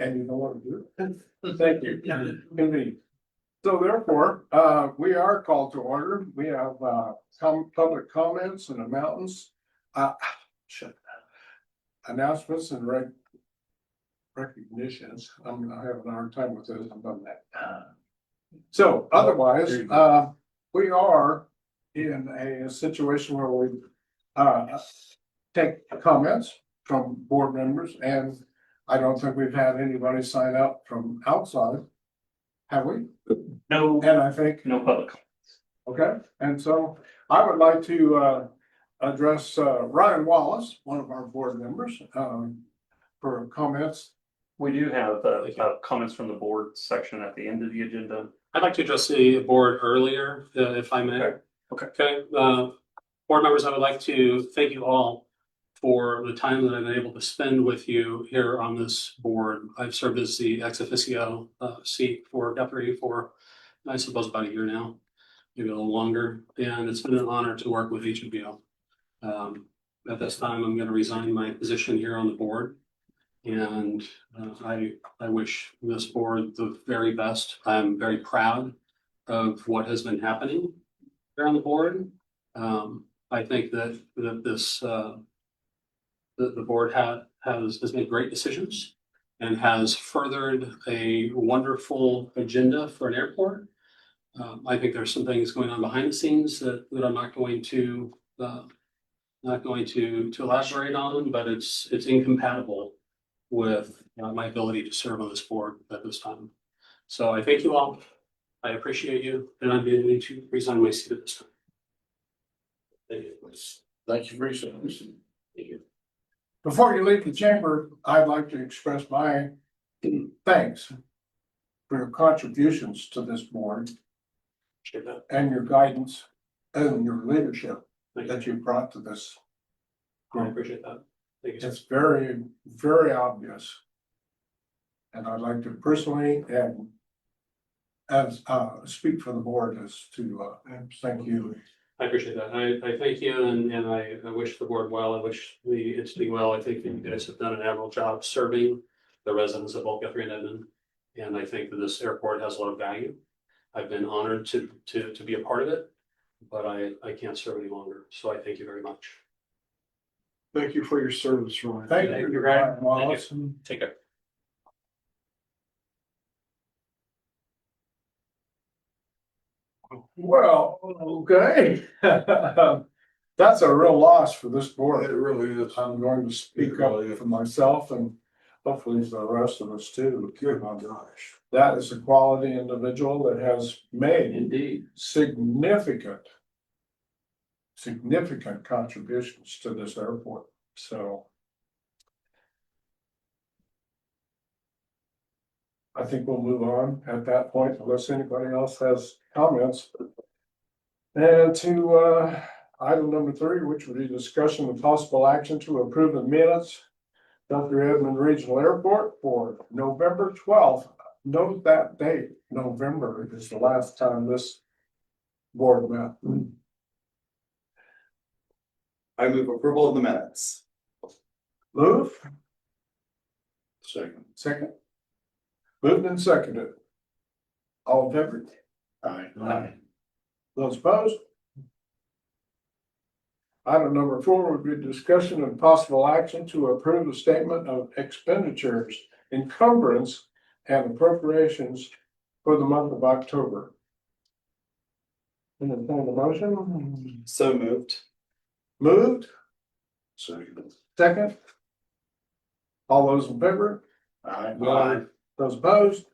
and you don't want to do it. Thank you. Indeed. So therefore, we are called to order. We have, public comments and announcements. Shit. Announcements and recognitions. I'm having a hard time with this. I'm done that. So otherwise, we are in a situation where we, take comments from board members, and I don't think we've had anybody sign up from outside. Have we? No, And I think, no public. okay, and so I would like to address Ryan Wallace, one of our board members, for comments. We do have comments from the board section at the end of the agenda. I'd like to address the board earlier, if I may. Okay, board members, I would like to thank you all for the time that I've been able to spend with you here on this board. I've served as the ex officio seat for Guthrie for, I suppose, about a year now, maybe a little longer, and it's been an honor to work with each of you. At this time, I'm going to resign my position here on the board, and I wish this board the very best. I'm very proud of what has been happening here on the board. I think that this the board has made great decisions and has furthered a wonderful agenda for an airport. I think there's some things going on behind the scenes that I'm not going to elaborate on, but it's incompatible with my ability to serve on this board at this time. So I thank you all. I appreciate you, and I'm going to resign my seat at this time. Thank you. Thank you for your service. Thank you. Before you leave the chamber, I'd like to express my thanks for your contributions to this board and your guidance and your leadership that you brought to this. I appreciate that. Thank you. It's very, very obvious. And I'd like to personally and as speak for the board as to thank you. I appreciate that. I thank you, and I wish the board well. I wish the entity well. I think that you guys have done an admirable job serving the residents of both Guthrie and Edmond. And I think that this airport has a lot of value. I've been honored to be a part of it, but I can't serve any longer. So I thank you very much. Thank you for your service, Ryan. Thank you, Ryan Wallace. Thank you. Take care. Well, okay. That's a real loss for this board. It really is. I'm going to speak up for myself and hopefully for the rest of us too. Good, my gosh. That is a quality individual that has made Indeed. significant contributions to this airport. So I think we'll move on at that point unless anybody else has comments. And to item number 3, which would be discussion of possible action to approve the minutes of the Edmond Regional Airport for November 12th. Note that date, November is the last time this board met. I move approval of the minutes. Move. Second. Second. Moved and seconded. All in favor? Aye. Those opposed? Item number 4 would be discussion and possible action to approve a statement of expenditures, encumbrance, and appropriations for the month of October. Entertain the motion. So moved. Moved. Second. Second. All those in favor? Aye. Those opposed?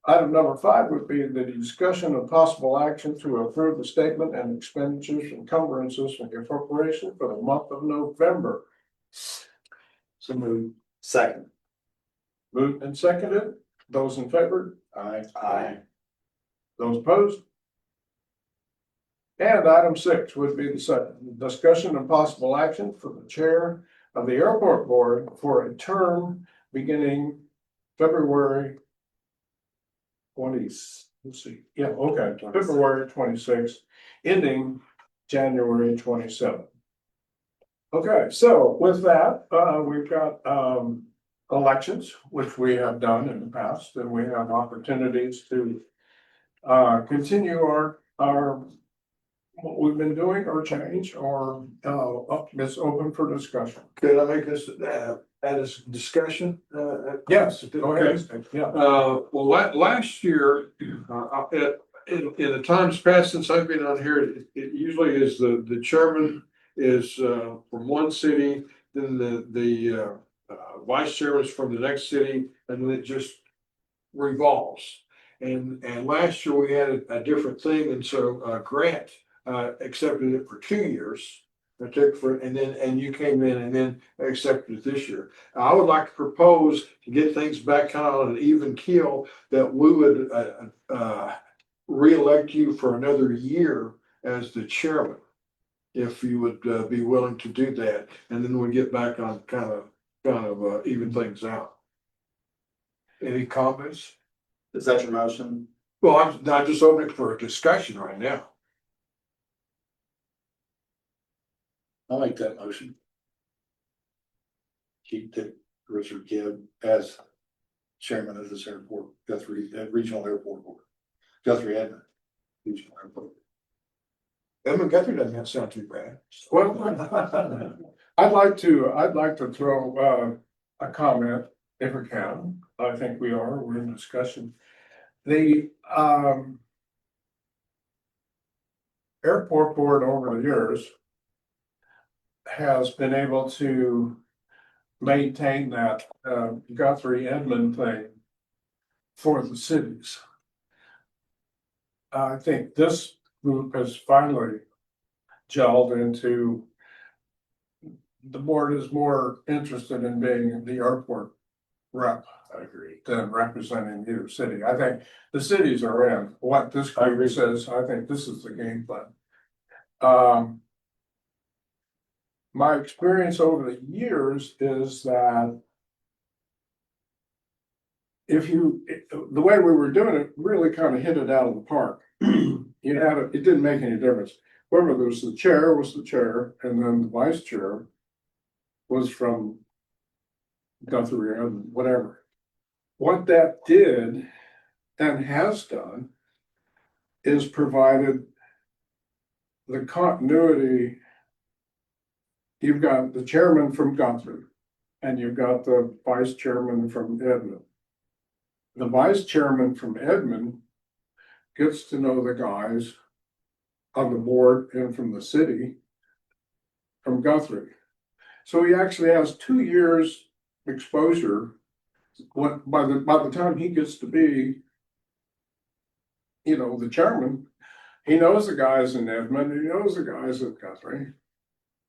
Item number 5 would be the discussion of possible action to approve the statement and expenditures, encumbrances, and appropriation for the month of November. So moved. Second. Moved and seconded. Those in favor? Aye. Those opposed? And item 6 would be the second discussion and possible action for the chair of the airport board for a term beginning February 20, let's see, yeah, okay, February 26th, ending January 27th. Okay, so with that, we've got elections, which we have done in the past, and we have opportunities to continue our what we've been doing or change or it's open for discussion. Could I make this, as a discussion? Yes, go ahead. Yeah. Well, last year, in the times past since I've been on here, it usually is the chairman is, from one city, then the vice chairman is from the next city, and then it just revolves. And last year we had a different thing, and so, Grant, accepted it for 2 years. I took for, and you came in and then accepted it this year. I would like to propose to get things back kind of on an even keel, that we would, reelect you for another year as the chairman. If you would, be willing to do that, and then we get back on kind of even things out. Any comments? Is that your motion? Well, I'm not just opening for a discussion right now. I like that motion. Keep the Richard Gibb as chairman of this airport, Guthrie, Regional Airport Board. Guthrie Edmond. Regional Airport. Edmond Guthrie doesn't sound too bad. Well, I'd like to throw a comment if we can. I think we're in discussion. The airport board over the years has been able to maintain that Guthrie Edmond thing for the cities. I think this group has finally gelled into, the board is more interested in being the airport rep. I agree. Than representing either city. I think the cities are in what this group says. I think this is the game plan. My experience over the years is that the way we were doing it really kind of hit it out of the park. It didn't make any difference. Whoever was the chair, and then the vice chair was from Guthrie or whatever. What that did and has done is provided the continuity. You've got the chairman from Guthrie and you've got the vice chairman from Edmond. The vice chairman from Edmond gets to know the guys on the board and from the city from Guthrie. So he actually has 2 years exposure. By the time he gets to be, the chairman, he knows the guys in Edmond, he knows the guys at Guthrie.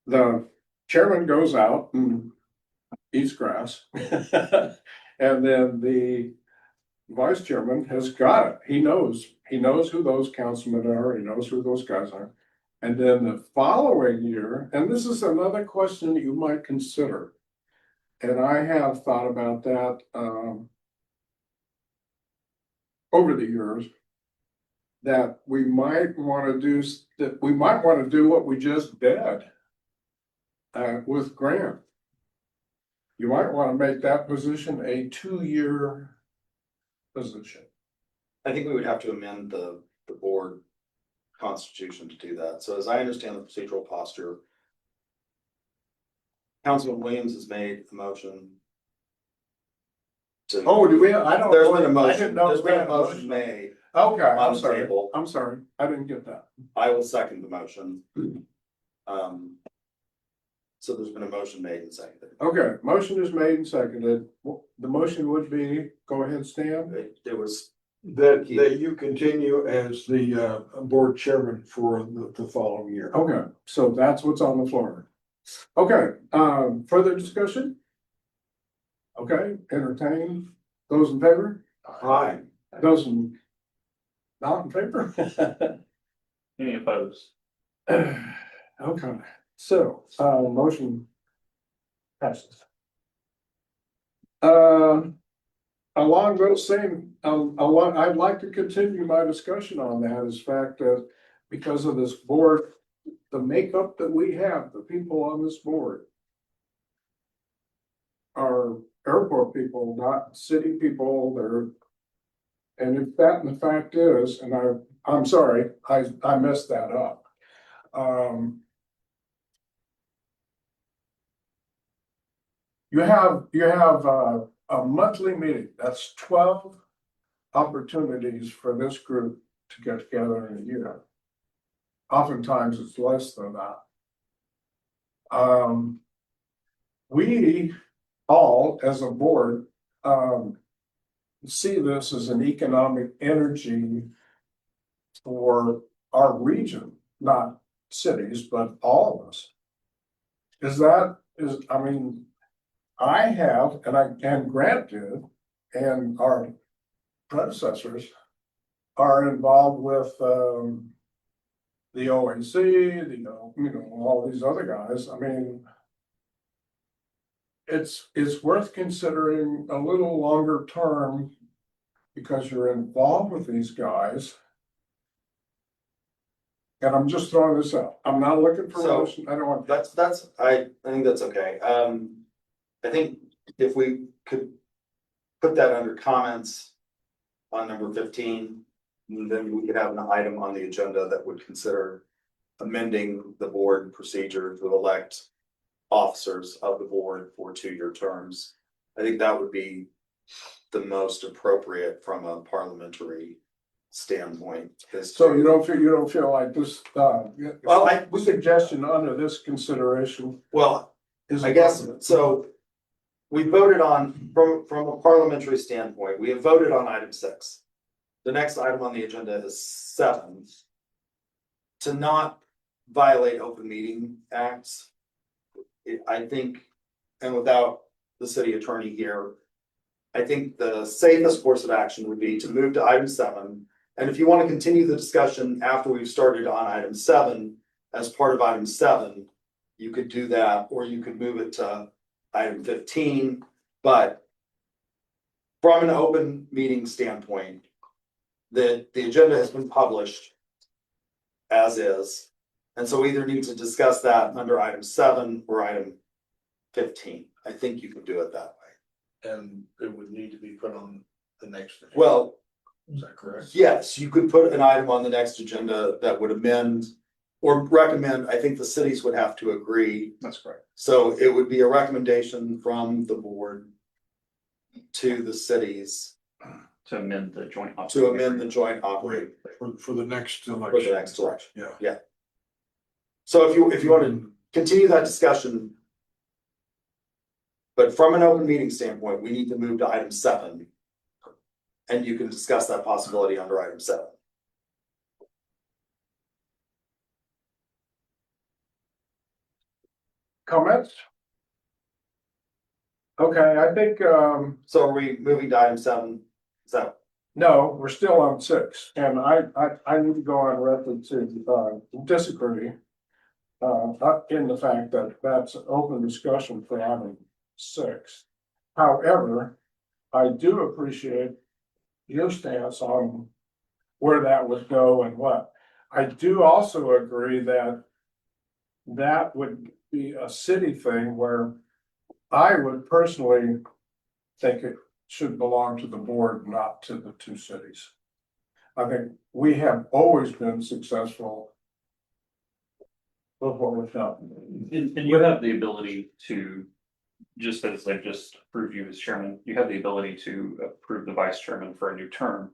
The chairman goes out and eats grass. And then the vice chairman has got it. He knows who those councilmen are, he knows who those guys are. And then the following year, and this is another question that you might consider. And I have thought about that over the years, that we might want to do what we just did with Grant. You might want to make that position a 2-year position. I think we would have to amend the board constitution to do that. So as I understand the procedural posture, Councilman Williams has made a motion. Oh, do we? I don't. There's been a I motion, didn't know there's we been had a motion made. Okay, on I'm the sorry. table. I'm sorry. I didn't get that. I will second the motion. So there's been a motion made and seconded. Okay, motion is made and seconded. The motion would be, go ahead, Stan. It was, That you continue as the board chairman for the following year. Okay, so that's what's on the floor. Okay, further discussion? Okay, entertain. Those in favor? Aye. Those not in favor? Any opposed? Okay, so, motion passes. Along those same, I'd like to continue my discussion on that, is fact that because of this board, the makeup that we have, the people on this board are airport people, not city people, they're. And if that, and the fact is, and I'm sorry, I messed that up. You have a monthly meeting, that's 12 opportunities for this group to get together in a year. Oftentimes it's less than that. We all, as a board, see this as an economic energy for our region, not cities, but all of us. I mean, I have, and Grant did, and our predecessors are involved with, the ONC, all these other guys. I mean, it's worth considering a little longer term because you're involved with these guys. And I'm just throwing this out. I'm not looking for So, motion. I don't want. I think that's okay. I think if we could put that under comments on number 15, then we could have an item on the agenda that would consider amending the board procedure to elect officers of the board for 2-year terms. I think that would be the most appropriate from a parliamentary standpoint. So you don't feel like this, Well, suggestion under this consideration well, is. I guess, so we voted on, from a parliamentary standpoint, we have voted on item 6. The next item on the agenda is 7. To not violate open meeting acts, I think, and without the city attorney here, I think the safest course of action would be to move to item 7. And if you want to continue the discussion after we've started on item 7, as part of item 7, you could do that, or you could move it to item 15. But from an open meeting standpoint, the agenda has been published as is. And so we either need to discuss that under item 7 or item 15. I think you can do it that way. And it would need to be put on the next. Well, Is that correct? yes, you could put an item on the next agenda that would amend or recommend. I think the cities would have to agree. That's correct. So it would be a recommendation from the board to the cities To amend the joint. to amend the joint operating For the next election. for the next election. Yeah. So if you want to continue that discussion, but from an open meeting standpoint, we need to move to item 7. And you can discuss that possibility under item 7. Comments? Okay, I think, So are we moving to item 7? Is that, no, we're still on 6, and I need to go on record to, disagree. Not in the fact that that's an open discussion for item 6. However, I do appreciate your stance on where that would go and what. I do also agree that that would be a city thing where I would personally think it should belong to the board, not to the 2 cities. I think we have always been successful with what we've done. And you have the ability to, just as they've just approved you as chairman, you have the ability to approve the vice chairman for a new term.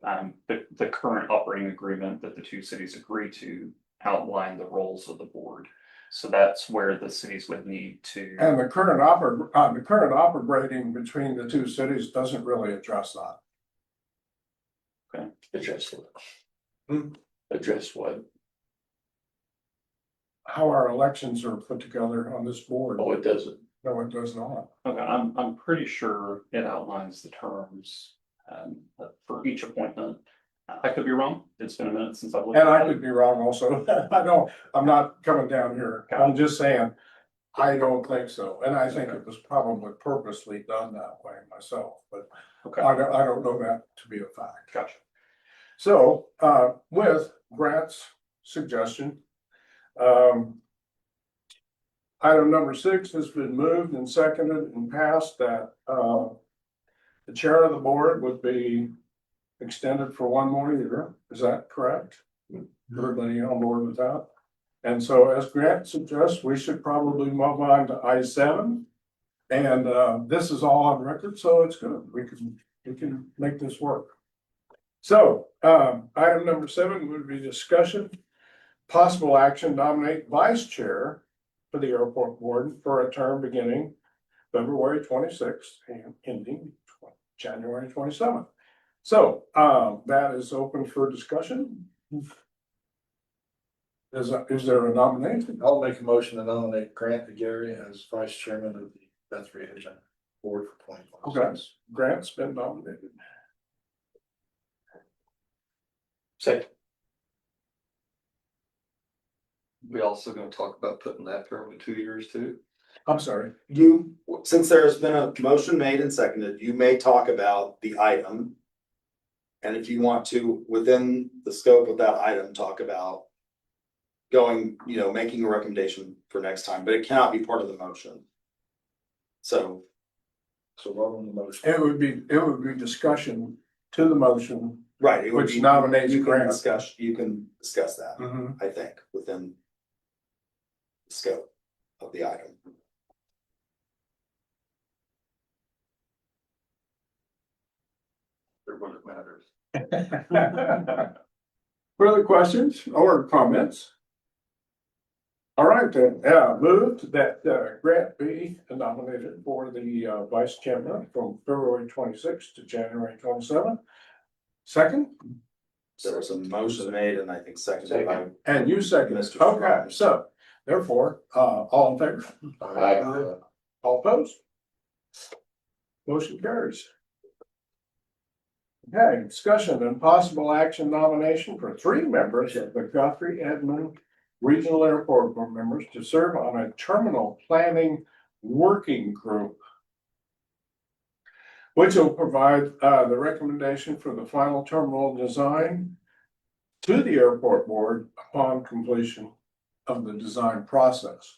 The current operating agreement that the 2 cities agree to outline the roles of the board. So that's where the cities would need to. And the current operating between the 2 cities doesn't really address that. Okay. Address what? Address what? How our elections are put together on this board. Oh, it doesn't. No, it does not. Okay, I'm pretty sure it outlines the terms for each appointment. I could be wrong. It's been a minute since I've looked. And at I it. could be wrong also. I'm not coming down here. I'm just saying, I don't think so. And I think it was probably purposely done that way myself, but Okay, I don't know that to be a fact. gotcha. So, with Grant's suggestion, Item number 6 has been moved and seconded and passed that, the chair of the board would be extended for one more year. Is that correct? Everybody on board with that? And so as Grant suggests, we should probably move on to I7. And this is all on record, so it's good. We can make this work. So item number 7 would be discussion, possible action, nominate vice chair for the airport board for a term beginning February 26th and ending January 27th. So that is open for discussion. Is there a nomination? I'll make a motion to nominate Grant Gera as vice chairman of the Guthrie Agent Board for 2026. Grant's been nominated. Second. We also gonna talk about putting that term in 2 years too? I'm sorry. You, since there's been a motion made and seconded, you may talk about the item. And if you want to, within the scope of that item, talk about going, making a recommendation for next time, but it cannot be part of the motion. So, what on the motion? It would be discussion to the motion. right. it would Which be- nominates you can Grant. You can discuss that, I think, within the scope of the item. Or what it matters. Further questions or comments? All right, then, moved that Grant be nominated for the vice chairman from February 26th to January 27th. Second, There was a motion made and I think seconded by and you second. Mr. Okay, Fry. so therefore, all in favor, all opposed? Motion carries. Okay, discussion and possible action nomination for 3 members of the Guthrie Edmond Regional Airport Board members to serve on a terminal planning working group, which will provide the recommendation for the final terminal design to the airport board upon completion of the design process.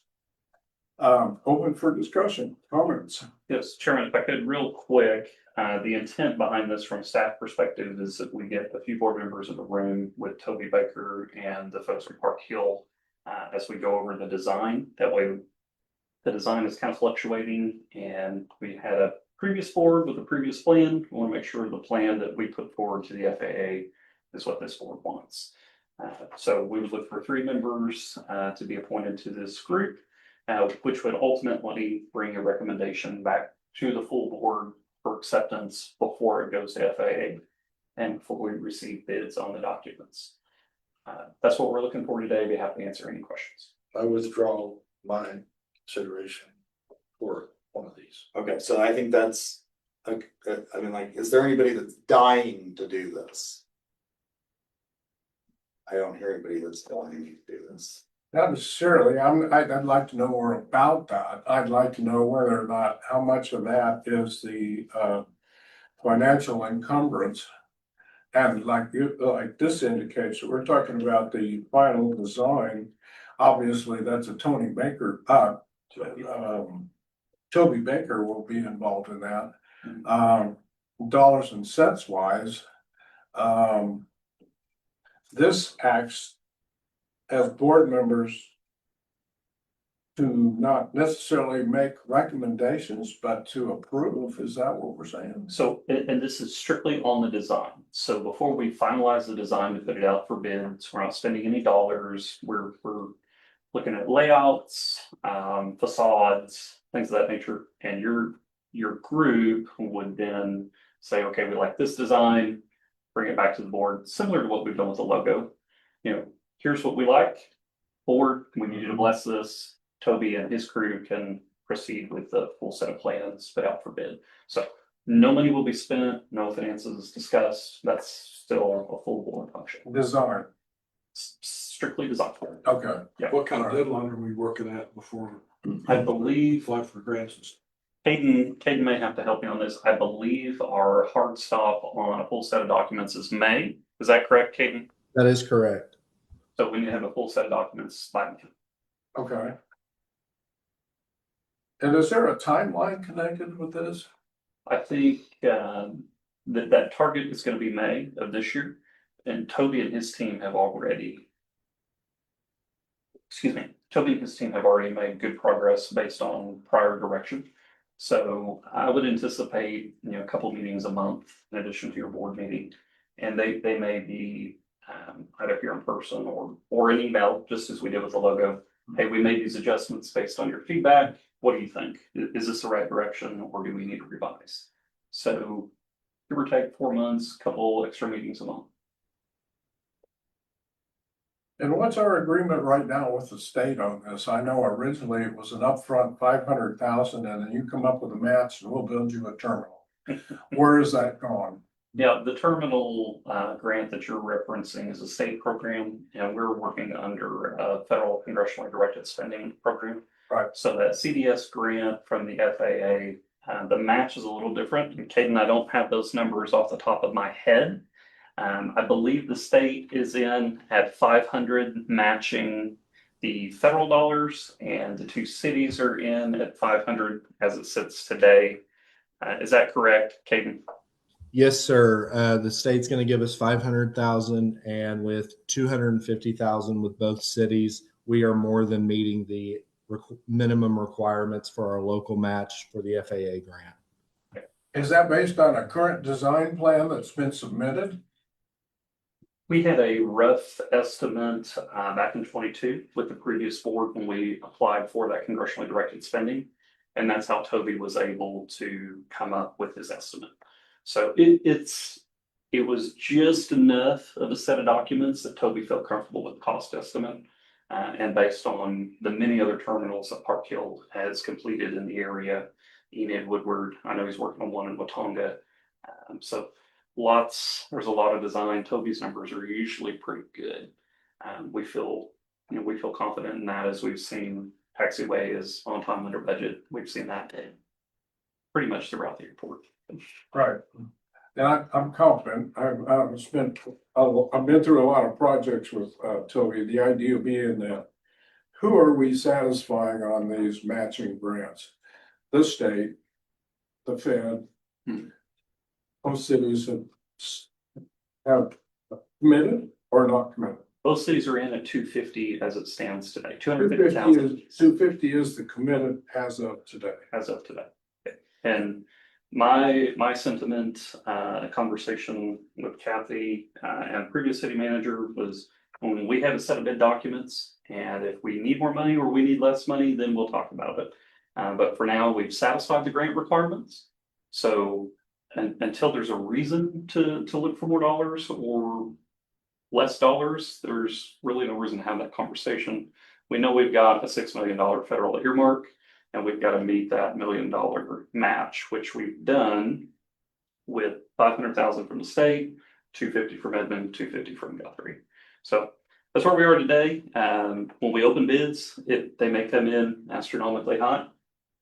Open for discussion, comments. Yes, Chairman, if I could real quick, the intent behind this from a staff perspective is that we get a few board members in the room with Toby Baker and the folks from Park Hill as we go over the design. That way the design is kind of fluctuating and we had a previous board with a previous plan. We want to make sure the plan that we put forward to the FAA is what this board wants. So we would look for 3 members to be appointed to this group, which would ultimately bring a recommendation back to the full board for acceptance before it goes to FAA and before we receive bids on the documents. That's what we're looking for today. Be happy to answer any questions. I withdraw my consideration for one of these. Okay, so I think that's, is there anybody that's dying to do this? I don't hear anybody that's dying to do this. Not necessarily. I'd like to know more about that. I'd like to know whether or not, how much of that is the financial encumbrance. And like this indicates, that we're talking about the final design. Obviously, that's a Tony Baker, Toby Baker will be involved in that. Dollars and cents wise, this acts as board members to not necessarily make recommendations, but to approve. Is that what we're saying? So, and this is strictly on the design. So before we finalize the design to put it out for bids, we're not spending any dollars. We're looking at layouts, facades, things of that nature. And your group would then say, okay, we like this design, bring it back to the board, similar to what we've done with the logo. Here's what we like. Board, we need you to bless this. Toby and his crew can proceed with the full set of plans put out for bid. So no money will be spent, no finances discussed. That's still a full board function. Design. Strictly design. Okay. Yeah. What kind of deadline are we working at before I believe apply for grants and stuff? Caden may have to help me on this. I believe our hard stop on a full set of documents is May. Is that correct, Caden? That is correct. So we need to have a full set of documents by May. Okay. And is there a timeline connected with this? I think that target is gonna be May of this year, and Toby and his team have already. Excuse me, Toby and his team have already made good progress based on prior direction. So I would anticipate, a couple meetings a month in addition to your board meeting. And they may be either here in person or an email, just as we did with the logo. Hey, we made these adjustments based on your feedback. What do you think? Is this the right direction or do we need to revise? So give or take 4 months, couple extra meetings a month. And what's our agreement right now with the state on this? I know originally it was an upfront 500,000 and then you come up with a match and we'll build you a terminal. Where is that gone? Yeah, the terminal grant that you're referencing is a state program, and we're working under a federal congressionally directed spending program. Right. So that CDS grant from the FAA, the match is a little different. And Caden, I don't have those numbers off the top of my head. I believe the state is in at 500 matching the federal dollars, and the two cities are in at 500 as it sits today. Is that correct, Caden? Yes, sir. The state's going to give us 500,000, and with 250,000 with both cities, we are more than meeting the minimum requirements for our local match for the FAA grant. Is that based on a current design plan that's been submitted? We had a rough estimate back in 22 with the previous board when we applied for that congressionally directed spending. And that's how Toby was able to come up with his estimate. So it was just enough of a set of documents that Toby felt comfortable with the cost estimate. And based on the many other terminals that Park Hill has completed in the area, Enid, Woodward, I know he's working on one in Watonga. So there's a lot of design. Toby's numbers are usually pretty good. We feel confident in that, as we've seen taxiway is on time under budget. We've seen that pretty much throughout the report. Right. And I'm confident. I've been through a lot of projects with Toby. The idea being that who are we satisfying on these matching grants? The state, the Fed. Most cities have committed or not committed. Both cities are in at 250 as it stands today. 250 is the committed as of today. As of today. And my sentiment, conversation with Kathy and previous city manager was, when we have a set of bid documents, and if we need more money or we need less money, then we'll talk about it. But for now, we've satisfied the grant requirements. So until there's a reason to look for more dollars or less dollars, there's really no reason to have that conversation. We know we've got a $6 million federal earmark, and we've got to meet that $1 million match, which we've done with 500,000 from the state, 250 from Edmond, 250 from Guthrie. So that's where we are today. When we open bids, they may come in astronomically high.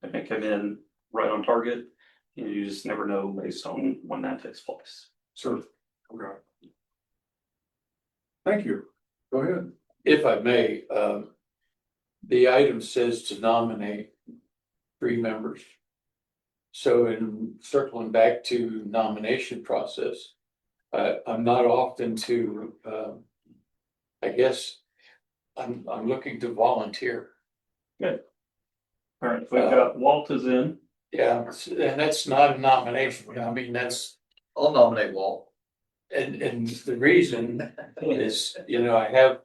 They may come in right on target. You just never know based on when that takes place. So, okay. Thank you. Go ahead. If I may, the item says to nominate 3 members. So in circling back to nomination process, I'm not often to, I guess, I'm looking to volunteer. Good. All right, we've got Walt is in. Yeah, and that's not a nomination. I mean, I'll nominate Walt. and the reason is, I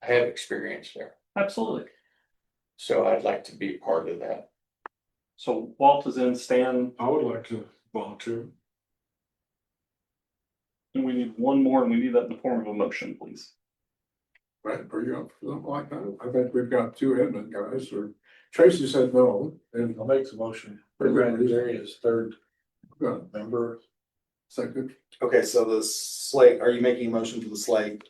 have experience there. Absolutely. So I'd like to be part of that. So Walt is in, Stan, I would like to volunteer. and we need one more, and we need that in the form of a motion, please. Right, are you up for something like that? I think we've got 2 Edmond guys, or Tracy said no, and I'll make the motion. Gary is third member. second. Okay, so the slate, are you making a motion to the slate?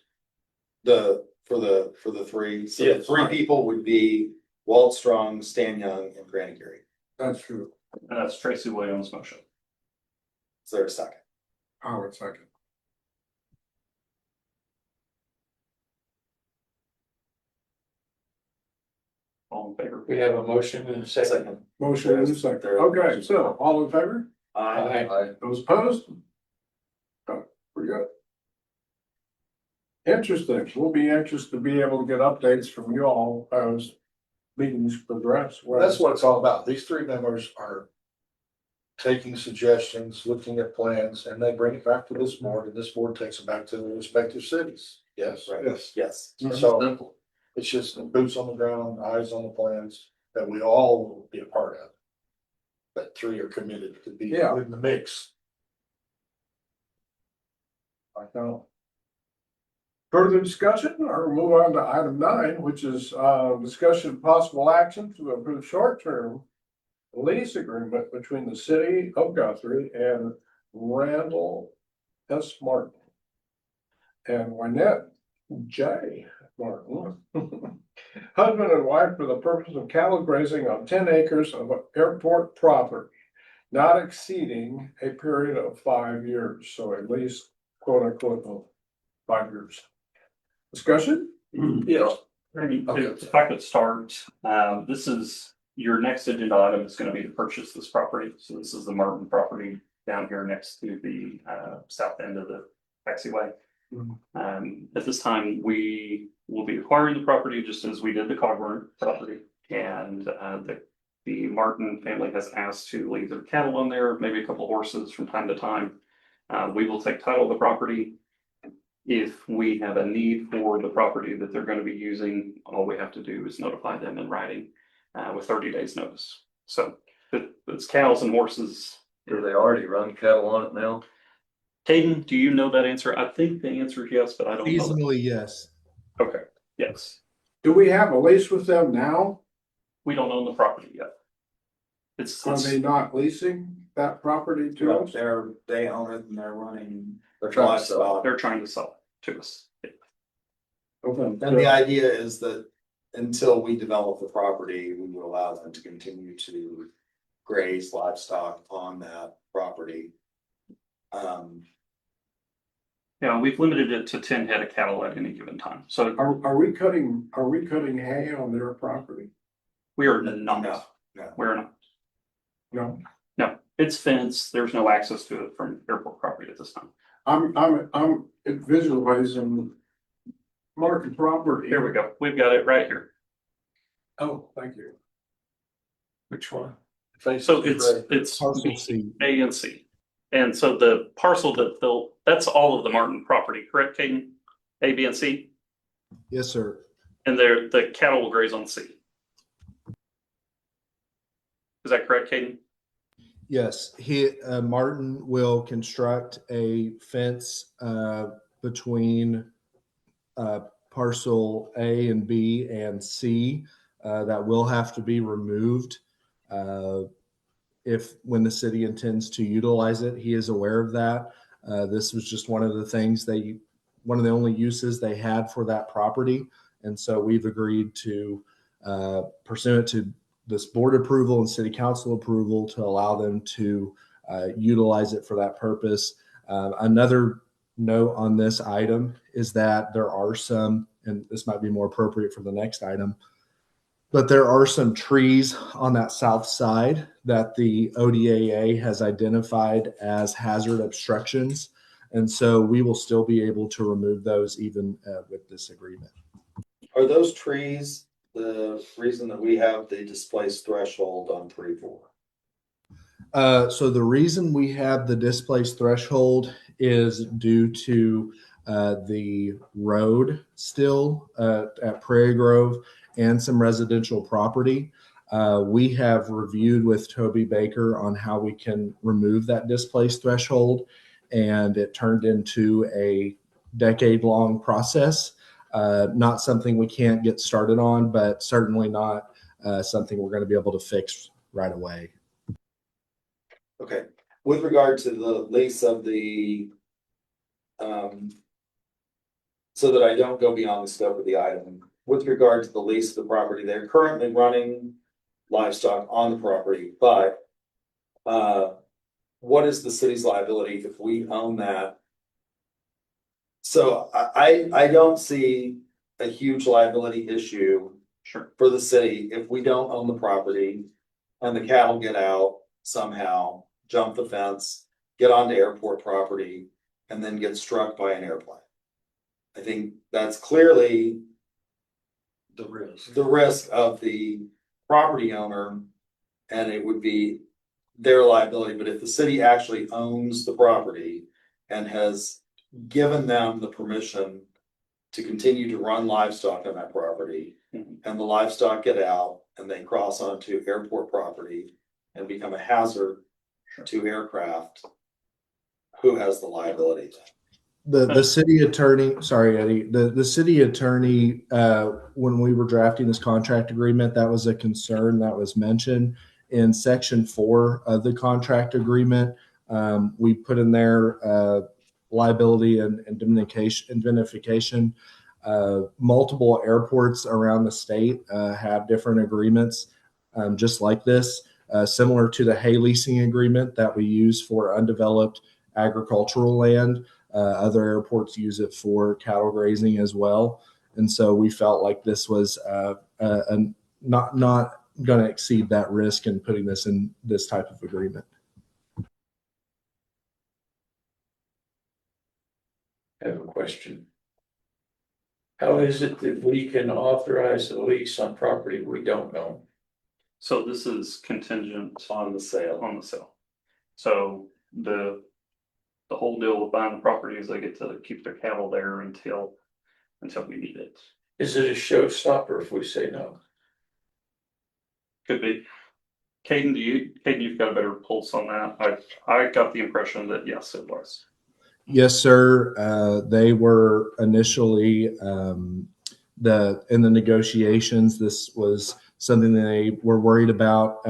For the 3, so the Yes. 3 people would be Walt Strong, Stan Young, and Granny Gary. That's true. And that's Tracy Williams' motion. Is there a second? Howard second. All in favor? We have a motion and a second. Second. Motion and a second. Okay, so all in favor? Aye. Those opposed? Oh, we're good. Interesting. We'll be anxious to be able to get updates from you all as meetings progress. That's what it's all about. These three members are taking suggestions, looking at plans, and they bring it back to this board, and this board takes it back to the respective cities. Yes. Right. Yes. Yes. So Simple. it's just boots on the ground, eyes on the plans that we all will be a part of. But three are committed to be Yeah. in the mix. I know. Further discussion or move on to item 9, which is discussion of possible action to approve short-term lease agreement between the city of Guthrie and Randall S. Martin and Wynette J. Martin, husband and wife, for the purpose of cattle grazing on 10 acres of airport property, not exceeding a period of 5 years. So at least, quote unquote, 5 years. Discussion? Yeah. If I could start, this is your next agenda item is going to be to purchase this property. So this is the Martin property down here next to the south end of the taxiway. At this time, we will be acquiring the property just as we did the Cogburn property. And the Martin family has asked to leave their cattle on there, maybe a couple horses from time to time. We will take title of the property. If we have a need for the property that they're going to be using, all we have to do is notify them in writing with 30 days notice. So it's cows and horses. Do they already run cattle on it now? Caden, do you know that answer? I think the answer is yes, but I don't know. Seasonally, yes. Okay, yes. Do we have a lease with them now? We don't own the property yet. Are they not leasing that property to us? They own it and they're running. They're trying to sell. They're trying to sell it to us. Okay. And the idea is that until we develop the property, we would allow them to continue to graze livestock on that property. Yeah, we've limited it to 10 head of cattle at any given time. So Are we cutting hay on their property? we are not. No. We're not. No. No, it's fenced. There's no access to it from airport property at this time. I'm visualizing market property. Here we go. We've got it right here. Oh, thank you. Which one? So it's Parcel C. A and C. And so the parcel that's all of the Martin property, correct, Caden? A, B, and C? Yes, sir. And the cattle will graze on C. Is that correct, Caden? Yes, Martin will construct a fence between parcel A and B and C that will have to be removed when the city intends to utilize it. He is aware of that. This was just one of the things one of the only uses they had for that property, and so we've agreed to pursuant to this board approval and city council approval to allow them to utilize it for that purpose. Another note on this item is that there are some, and this might be more appropriate for the next item, but there are some trees on that south side that the ODAA has identified as hazard obstructions. And so we will still be able to remove those even with this agreement. Are those trees the reason that we have the displaced threshold on 3-4? So the reason we have the displaced threshold is due to the road still at Prairie Grove and some residential property. We have reviewed with Toby Baker on how we can remove that displaced threshold, and it turned into a decade-long process. Not something we can't get started on, but certainly not something we're going to be able to fix right away. Okay, with regard to the lease of the, so that I don't go beyond the scope of the item, with regard to the lease of the property, they're currently running livestock on the property, but what is the city's liability if we own that? So I don't see a huge liability issue Sure. for the city if we don't own the property and the cattle get out somehow, jump the fence, get onto airport property, and then get struck by an airplane. I think that's clearly The risk. the risk of the property owner, and it would be their liability. But if the city actually owns the property and has given them the permission to continue to run livestock on that property, Mhm. and the livestock get out and they cross onto airport property and become a hazard to aircraft, who has the liability? The city attorney, sorry, Eddie, the city attorney, when we were drafting this contract agreement, that was a concern that was mentioned in section 4 of the contract agreement. We put in there, liability and indemnification. Multiple airports around the state, have different agreements, just like this, similar to the hay leasing agreement that we use for undeveloped agricultural land. Other airports use it for cattle grazing as well. And so we felt like this was not going to exceed that risk in putting this in this type of agreement. I have a question. How is it that we can authorize a lease on property we don't own? So this is contingent On the sale. on the sale. So the whole deal with buying the property is they get to keep their cattle there until we need it. Is it a showstopper if we say no? Could be. Caden, you've got a better pulse on that. I got the impression that yes, it was. Yes, sir. They were initially in the negotiations. This was something they were worried about,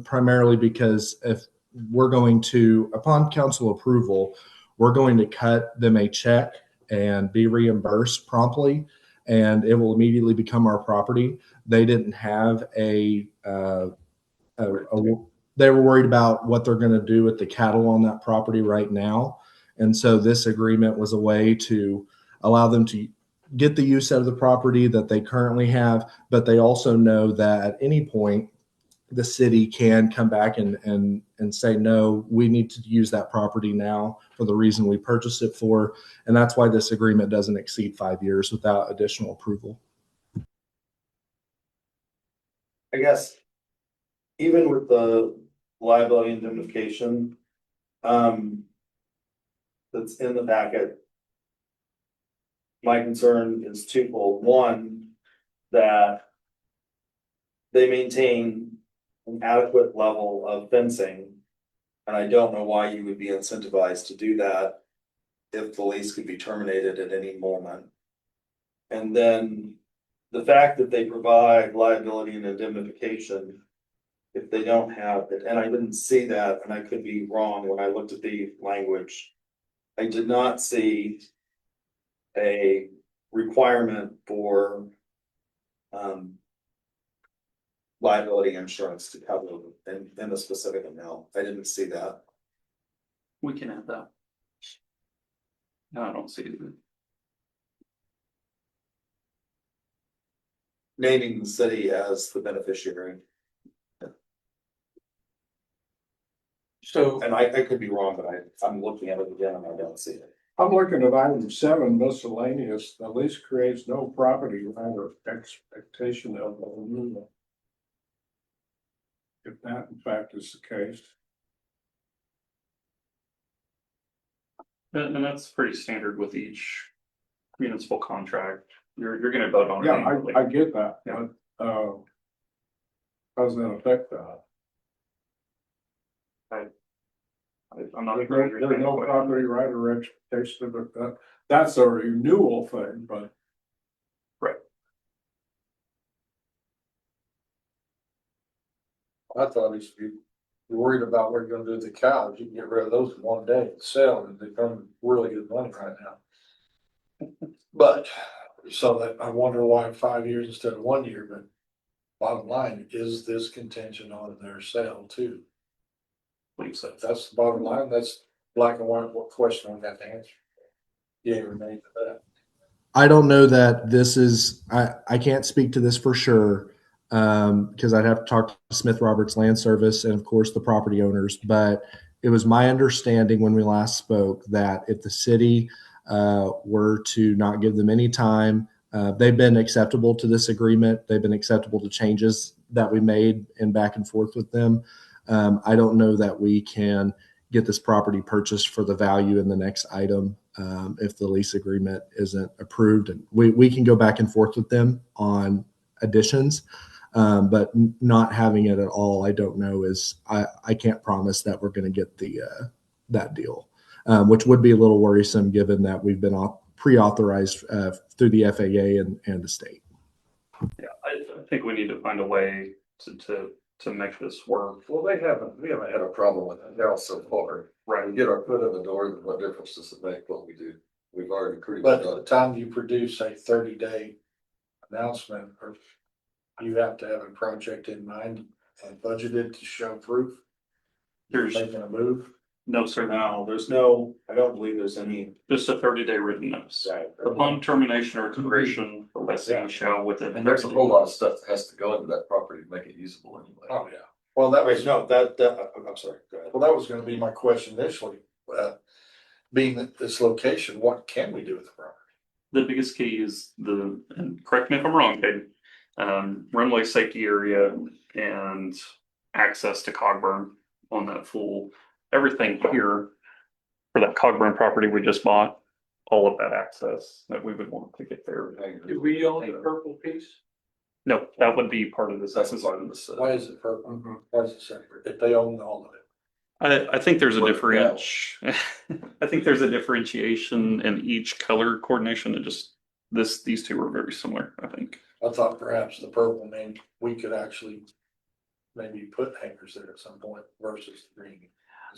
primarily because if we're going to, upon council approval, we're going to cut them a check and be reimbursed promptly, and it will immediately become our property. They didn't have they were worried about what they're going to do with the cattle on that property right now. And so this agreement was a way to allow them to get the use out of the property that they currently have, but they also know that at any point the city can come back and say, no, we need to use that property now for the reason we purchased it for. And that's why this agreement doesn't exceed 5 years without additional approval. I guess, even with the liability indemnification, that's in the packet. My concern is twofold. One, that they maintain an adequate level of fencing. And I don't know why you would be incentivized to do that if the lease could be terminated at any moment. And then the fact that they provide liability and indemnification, if they don't have it, and I didn't see that, and I could be wrong when I looked at the language. I did not see a requirement for liability insurance to cover in the specific amount. I didn't see that. We can add that. No, I don't see it. Naming the city as the beneficiary. So And I could be wrong, but I'm looking at it again and I don't see it. I'm looking at item 7, miscellaneous. The lease creates no property right or expectation of a removal. If that in fact is the case. And that's pretty standard with each municipal contract. You're gonna vote on it. Yeah, annually. I get that, Yeah. but, how does that affect that? I'm not. There's no property right or expectation, but that's a renewal thing, but. Right. I thought he should be worried about what you're gonna do with the cows. You can get rid of those in one day and sell them. They come really good money right now. But, so that, I wonder why 5 years instead of 1 year, but bottom line, is this contingent on their sale too? Believe so. If that's the bottom line, that's black and white, what question we have to answer. Yeah, or nay to that. I don't know that this is, I can't speak to this for sure. Because I'd have to talk to Smith Roberts Land Service and of course the property owners, but it was my understanding when we last spoke that if the city were to not give them any time, they've been acceptable to this agreement. They've been acceptable to changes that we made and back and forth with them. I don't know that we can get this property purchased for the value in the next item if the lease agreement isn't approved. And we can go back and forth with them on additions, but not having it at all, I don't know. I can't promise that we're going to get that deal, which would be a little worrisome given that we've been pre-authorized through the FAA and the state. Yeah, I think we need to find a way to make this work. Well, we haven't had a problem with that house so far. Right. We get our foot in the door, then what difference does it make what we do? We've already pretty much But done at the it. time you produce a 30-day announcement, or you have to have a project in mind and budgeted to show proof. There's Making a move. no certain, No, there's no, I don't believe there's any. just a 30-day written notice. Upon termination or expiration, the lessee shall within. And there's a whole lot of stuff that has to go into that property to make it usable anyway. Oh, yeah. Well, that was, Wait, no, I'm sorry, go ahead. well, that was gonna be my question initially. Being at this location, what can we do with the property? The biggest key is and correct me if I'm wrong, Caden, runway safety area and access to Cogburn on that everything here for that Cogburn property we just bought, all of that access that we would want to get there. Do we own the purple piece? No, that would be part of this. That's part of this. Why is it purple? Why is it separate? If they own all of it. I think there's a Well, I think there's a differentiation in each color coordination. It just these two are very similar, I think. I thought perhaps the purple meant we could actually maybe put hangers there at some point versus the green.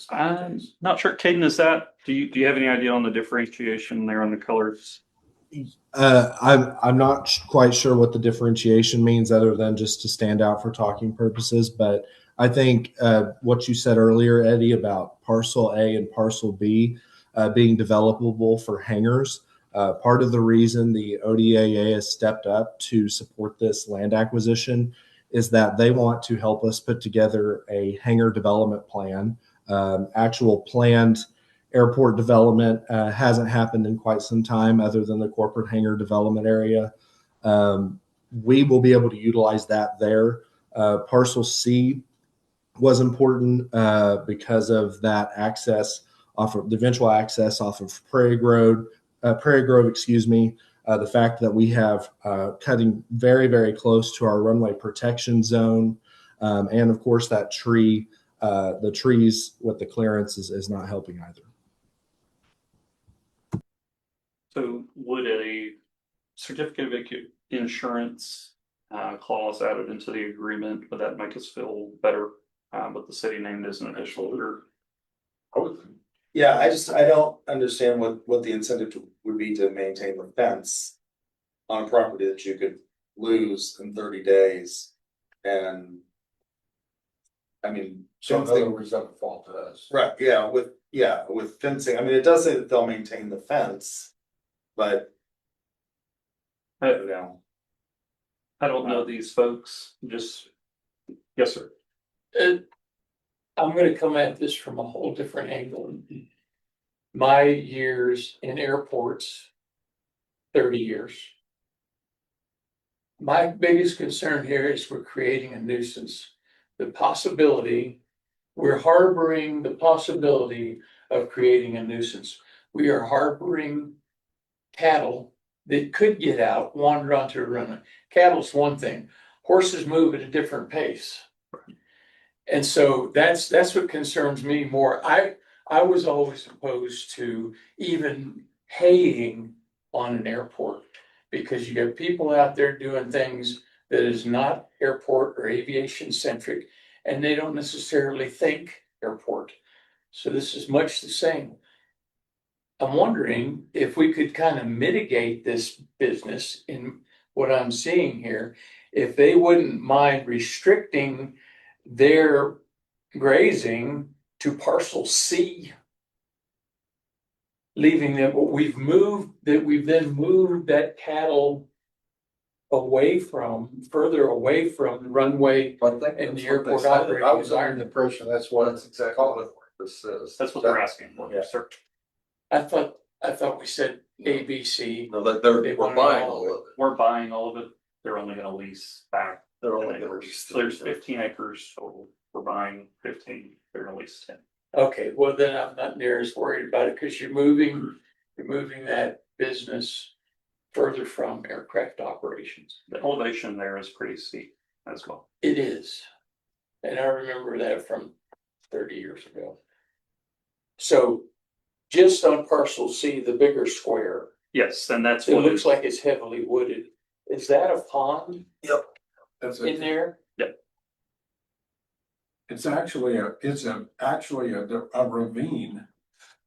I'm not sure, Caden, do you have any idea on the differentiation there on the colors? I'm not quite sure what the differentiation means other than just to stand out for talking purposes. But I think what you said earlier, Eddie, about parcel A and parcel B being developable for hangars. Part of the reason the ODAA has stepped up to support this land acquisition is that they want to help us put together a hangar development plan. Actual planned airport development hasn't happened in quite some time other than the corporate hangar development area. We will be able to utilize that there. Parcel C was important because of that access off of the eventual access off of Prairie Grove, the fact that we have cutting very, very close to our runway protection zone. And of course that the trees with the clearance is not helping either. So would a certificate of insurance clause added into the agreement, would that make us feel better with the city named as an additional or? Yeah, I don't understand what the incentive would be to maintain the fence on a property that you could lose in 30 days. And I mean, So in other words, that would fall to us. right, with fencing, I mean, it does say that they'll maintain the fence, but you know, I don't know these folks, yes, sir. I'm gonna come at this from a whole different angle. My years in airports, 30 years. My biggest concern here is we're creating a nuisance. We're harboring the possibility of creating a nuisance. We are harboring cattle that could get out, wander onto a runway. Cattle's one thing. Horses move at a different pace. And so that's what concerns me more. I was always opposed to even haying on an airport because you have people out there doing things that is not airport or aviation centric, and they don't necessarily think airport. So this is much the same. I'm wondering if we could kind of mitigate this business in what I'm seeing here, if they wouldn't mind restricting their grazing to parcel C. leaving them, but we've then moved that cattle further away from the runway. I think And that's the what airport they said. operating I was under the environment. impression that's what That's it's exactly called. what this says. That's what they're asking for, Yeah. sir. I thought we said ABC. No, that They we're want buying all all of it. We're buying all of it. They're only gonna lease back. They're 10 only gonna acres. lease. So there's 15 acres total. We're buying 15. They're gonna lease 10. Okay, well then I'm not near as worried about it because you're moving that business further from aircraft operations. The elevation there is pretty steep as well. It is. And I remember that from 30 years ago. So just on parcel C, the bigger square, Yes, and that's it what looks like it's heavily wooded. Is that a pond That's in there? It's actually a ravine.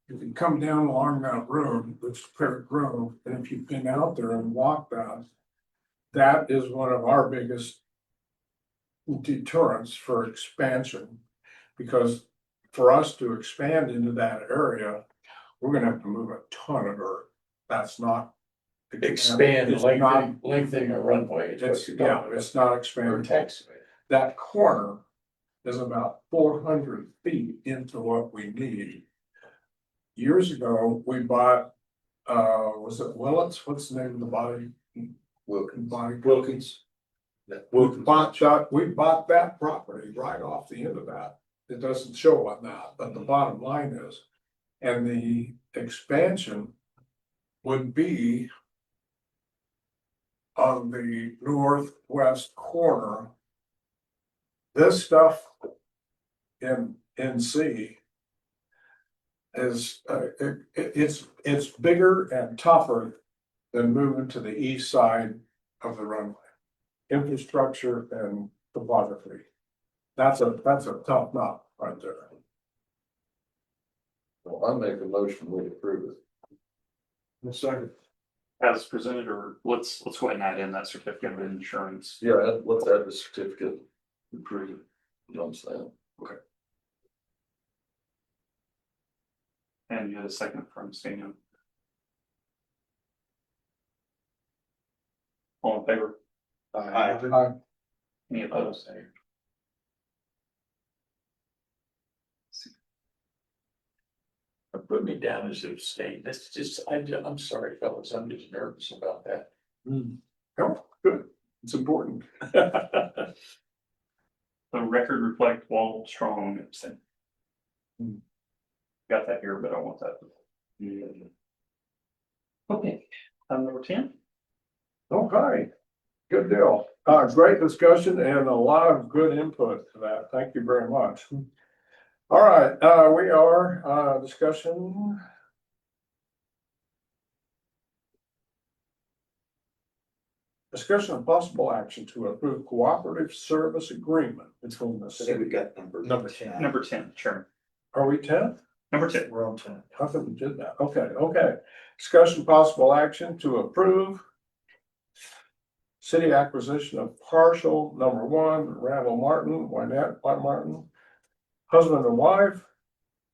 If you come down along that road, it's Parrot Grove, and if you've been out there and walked that, that is one of our biggest deterrents for expansion. Because for us to expand into that area, we're gonna have to move a ton of dirt. That's not. Expand, It's not- lengthening a runway. is what It's, you're yeah, talking about. it's not Or expanding. taxiway. That corner is about 400 feet into what we need. Years ago, we bought, was it Willits? What's the name of the body? Wilkins. We bought that property right off the end of that. It doesn't show on that, but the bottom line is, and the expansion would be on the northwest corner. This stuff in C is, it's bigger and tougher than moving to the east side of the runway. Infrastructure and topography. That's a tough nut right there. Well, I make a motion, we approve it. Second. as presented, or let's go ahead and add in that certificate of insurance. Yeah, let's add the certificate. Approve it. You know what I'm saying? And you had a second from Stanion. All in favor? Any opposed? Put me down as abstain. That's just, I'm sorry, fellas, I'm just nervous about that. Oh, good. It's important. The record reflect Wall Strong abstain. Got that here, but I want that. Okay, number 10. Okay, good deal. Great discussion and a lot of good input to that. Thank you very much. All right, we are, discussion. Discussion of possible action to approve cooperative service agreement between the I think city. we've got number 10. Number 10, Chairman. Are we 10? Number 10. We're on 10. How come we did that? Okay. Discussion possible action to approve city acquisition of partial number 1, Randall Martin, Wynette Martin, husband and wife,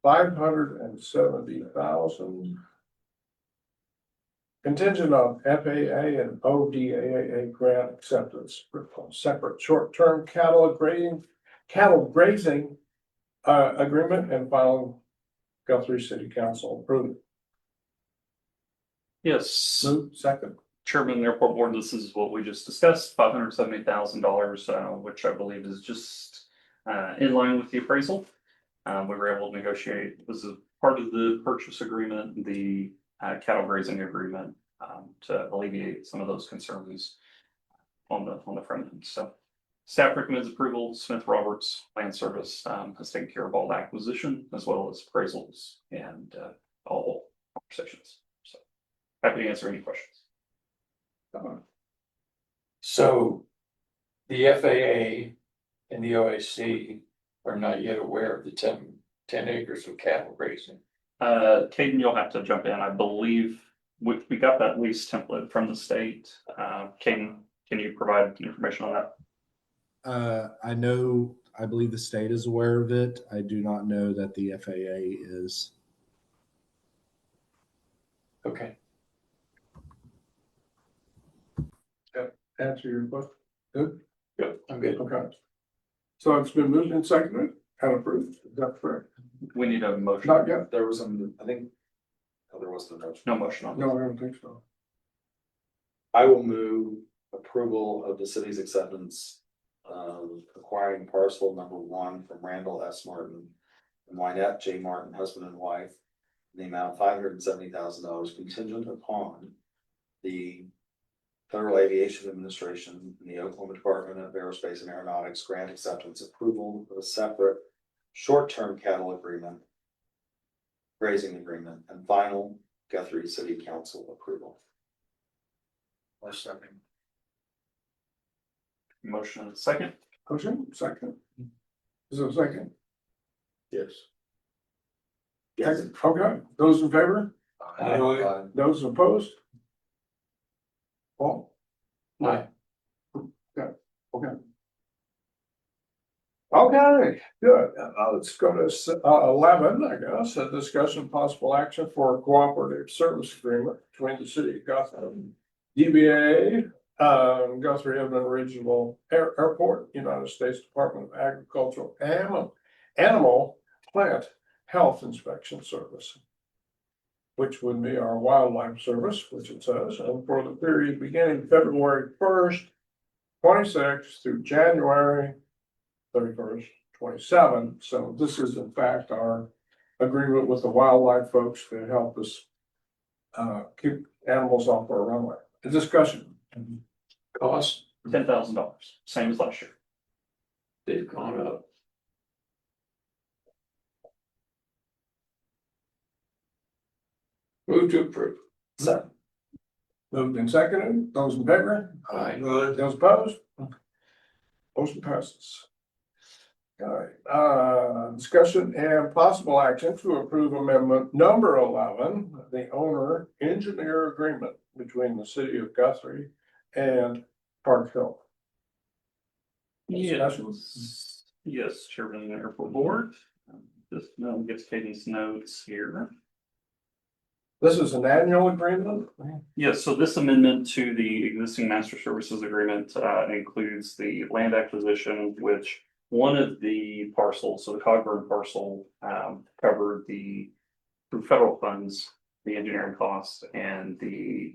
570,000. Contingent on FAA and ODAA grant acceptance, separate short-term cattle grazing agreement and final Guthrie City Council approval. Yes. Move second. Chairman, Airport Board, this is what we just discussed, $570,000, which I believe is just in line with the appraisal. We were able to negotiate, this is part of the purchase agreement, the cattle grazing agreement, to alleviate some of those concerns on the front end. So staff recommends approval. Smith Roberts Land Service has taken care of all the acquisition as well as appraisals and all conversations. So happy to answer any questions. So the FAA and the OAC are not yet aware of the 10 acres of cattle grazing. Caden, you'll have to jump in. I believe we got that lease template from the state. Caden, can you provide information on that? I believe the state is aware of it. I do not know that the FAA is. Okay. Answer your question. Good? Yep, I'm good. Okay. So it's been moved and seconded and approved. Is that correct? We need a motion. Not yet. There was some, I think, oh, there was the motion. No motion on this. No, I don't think so. I will move approval of the city's acceptance of acquiring parcel number 1 from Randall S. Martin and Wynette J. Martin, husband and wife, in the amount of $570,000 contingent upon the Federal Aviation Administration and the Oklahoma Department of Aerospace and Aeronautics grant acceptance approval of a separate short-term cattle agreement, grazing agreement, and final Guthrie City Council approval. Second. Motion and a second. Motion, second. Is there a second? Yes. Second. Okay, those in favor? Aye. Those opposed? Paul? Aye. Okay. Okay, good. Let's go to 11, I guess, a discussion possible action for a cooperative service agreement between the city of Guthrie, DBA, Guthrie Edmond Regional Airport, United States Department of Agricultural Animal Plant Health Inspection Service, which would be our wildlife service, which it says, and for the period beginning February 1st, 26 through January 31st, 27. So this is in fact our agreement with the wildlife folks to help us keep animals off our runway. A discussion. Cost, $10,000, same as last year. they've gone up. Move to approve. Second. Moved and seconded. Those in favor? Aye. Those opposed? Motion passes. All right, discussion and possible action to approve amendment number 11, the owner engineer agreement between the city of Guthrie and Park Hill. Yes, Chairman of the Airport Board. Just gets Katie's notes here. This is an annual agreement? Yes, so this amendment to the existing master services agreement includes the land acquisition, which one of the parcels, so the Cogburn parcel, covered through federal funds, the engineering costs, and the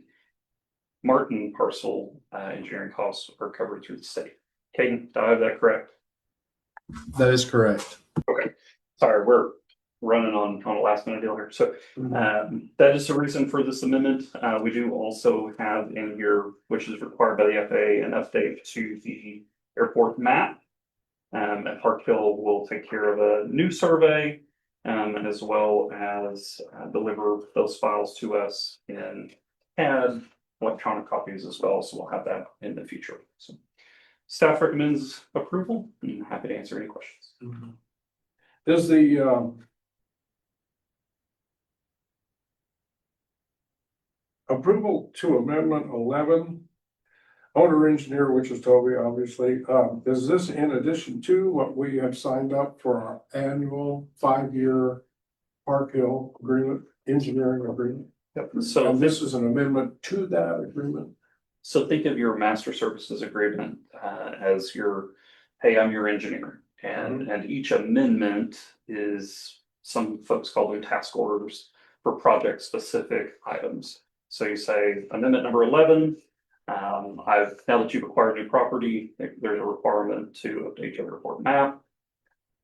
Martin parcel engineering costs are covered through the state. Caden, do I have that correct? That is correct. Sorry, we're running on a last minute deal here. So that is the reason for this amendment. We do also have in here, which is required by the FAA, an update to the airport map. And Park Hill will take care of a new survey, as well as deliver those files to us in CAD, electronic copies as well. So we'll have that in the future. So staff recommends approval. I'm happy to answer any questions. Is the approval to amendment 11, owner engineer, which is Toby, obviously, is this in addition to what we have signed up for our annual 5-year Park Hill agreement, engineering agreement? Yep. So And this is an amendment to that agreement? So think of your master services agreement as your, hey, I'm your engineer. And each amendment is, some folks call them task orders for project specific items. So you say amendment number 11, now that you've acquired new property, there's a requirement to update your airport map.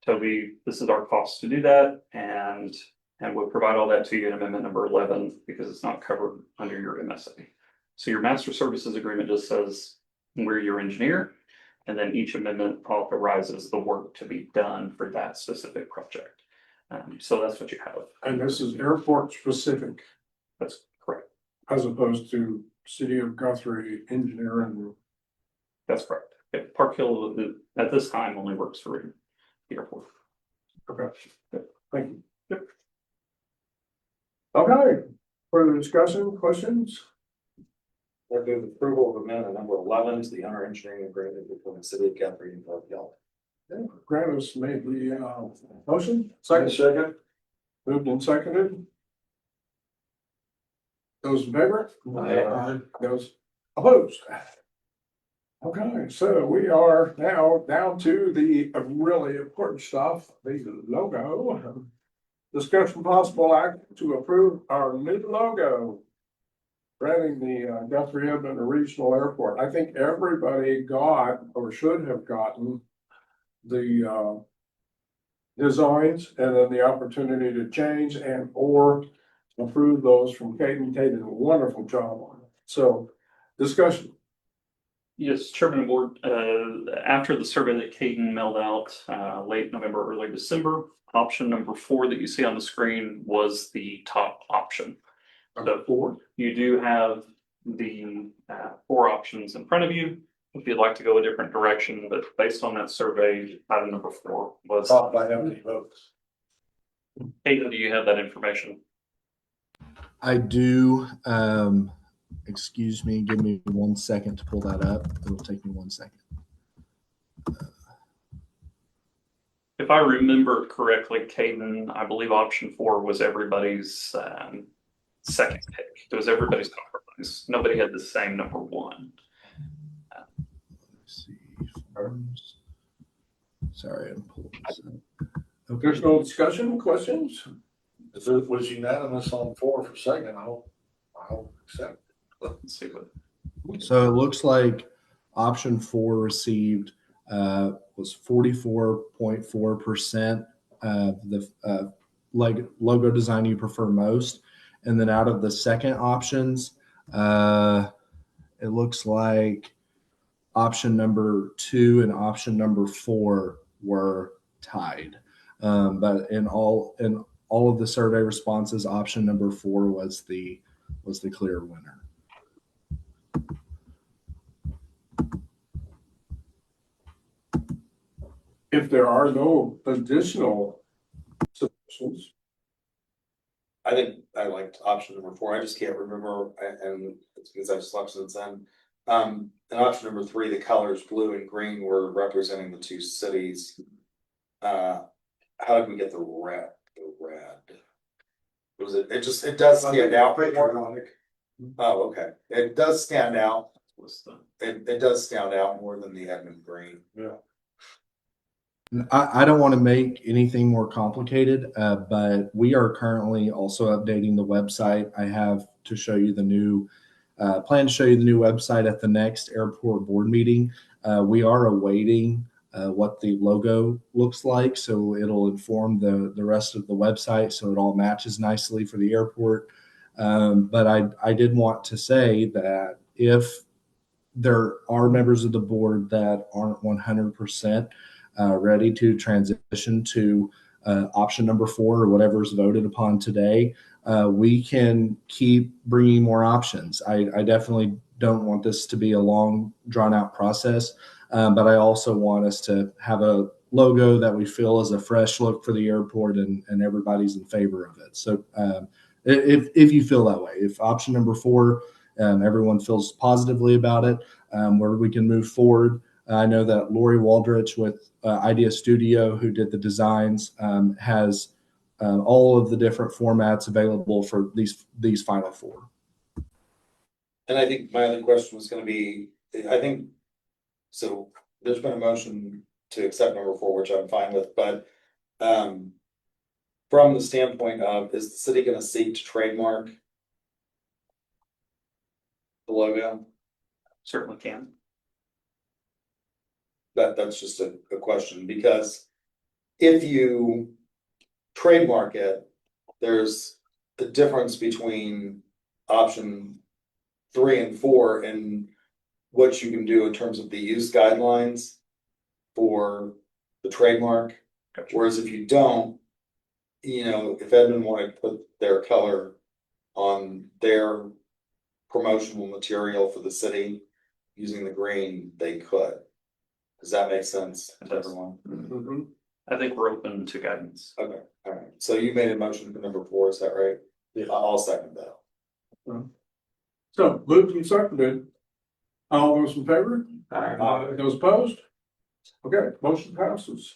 Toby, this is our cost to do that, and we'll provide all that to you in amendment number 11 because it's not covered under your MSA. So your master services agreement just says we're your engineer, and then each amendment authorizes the work to be done for that specific project. So that's what you have. And this is airport specific That's correct. as opposed to city of Guthrie engineering. That's correct. Park Hill at this time only works for the airport. Okay, thank you. Yep. Okay, further discussion, questions? I move approval of amendment number 11 to the owner engineering agreement between the city of Guthrie and Park Hill. Okay, Grannis made the motion, Second. moved and seconded. Those in favor? Aye. Those opposed? Okay, so we are now down to the really important stuff, the logo. Discussion possible act to approve our new logo. Branding the Guthrie Edmond Regional Airport. I think everybody got or should have gotten the designs and then the opportunity to change and or approve those from Caden. Caden did a wonderful job on it. So discussion. Yes, Chairman and Board, after the survey that Caden mailed out, late November, early December, option number 4 that you see on the screen was the top option. So 4, you do have the 4 options in front of you. If you'd like to go a different direction, but based on that survey, item number 4 was. Top by how many votes? Caden, do you have that information? I do. Excuse me. Give me 1 second to pull that up. It'll take me 1 second. If I remember correctly, Caden, I believe option 4 was everybody's second pick. It was everybody's compromise. Nobody had the same number 1. Let's see. Forms. Sorry, I'm pulling this up. Okay. There's no discussion, questions? If it was unanimous on 4 for second, I'll accept. Let's see what. So it looks like option 4 received was 44.4% of the logo design you prefer most. And then out of the second options, it looks like option number 2 and option number 4 were tied. But in all of the survey responses, option number 4 was the clear winner. If there are no additional submissions, I think I liked option number 4. I just can't remember, and it's because I've slept since then. And option number 3, the colors blue and green were representing the 2 cities. How did we get the red? Was it? It does stand out. Oh, okay. It does stand out. It does stand out more than the Edmond green. Yeah. I don't want to make anything more complicated, but we are currently also updating the website. I have to show you the new plan to show you the new website at the next airport board meeting. We are awaiting what the logo looks like, so it'll inform the rest of the website, so it all matches nicely for the airport. But I did want to say that if there are members of the board that aren't 100% ready to transition to option number 4 or whatever is voted upon today, we can keep bringing more options. I definitely don't want this to be a long, drawn-out process, but I also want us to have a logo that we feel is a fresh look for the airport and everybody's in favor of it. So if you feel that way, if option number 4, everyone feels positively about it, where we can move forward. I know that Lori Waldrich with Idea Studio, who did the designs, has all of the different formats available for these final 4. And I think my other question was going to be, I think, so there's been a motion to accept number 4, which I'm fine with, but from the standpoint of, is the city going to seek to trademark the logo? Certainly can. That's just a question, because if you trademark it, there's the difference between option 3 and 4 and what you can do in terms of the use guidelines for the trademark. Gotcha. Whereas if you don't, if Edmond wanted to put their color on their promotional material for the city using the green, they could. Does that make sense to everyone? mm-hmm. I think we're open to guidance. Okay, all right. So you made a motion for number 4, is that right? Yeah. I'll second that. So moved and seconded. All those in favor? Aye. Those opposed? Okay, motion passes.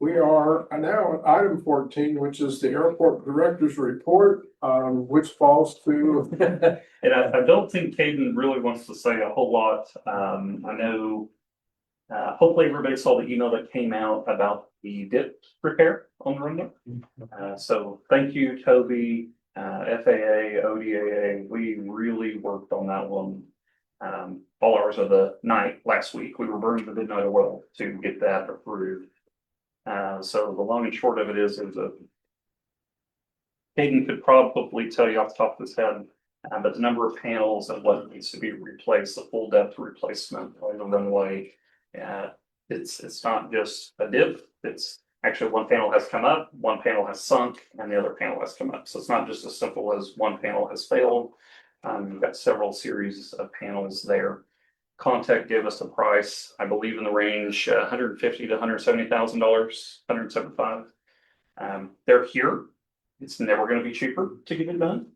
We are now at item 14, which is the airport director's report, which falls to. And I don't think Caden really wants to say a whole lot. I know, hopefully everybody saw the email that came out about the dip repair on the runway. So thank you, Toby, FAA, ODAA. We really worked on that one. All hours of the night last week. We were burning the midnight oil to get that approved. So the long and short of it is Hayden could probably tell you off the top of his head, but the number of panels and what needs to be replaced, the full depth replacement on the runway. It's not just a dip. It's actually one panel has come up, one panel has sunk, and the other panel has come up. So it's not just as simple as one panel has failed. You've got several series of panels there. Contact gave us a price, I believe in the range $150,000 to $170,000, $175,000. They're here. It's never going to be cheaper to get it done.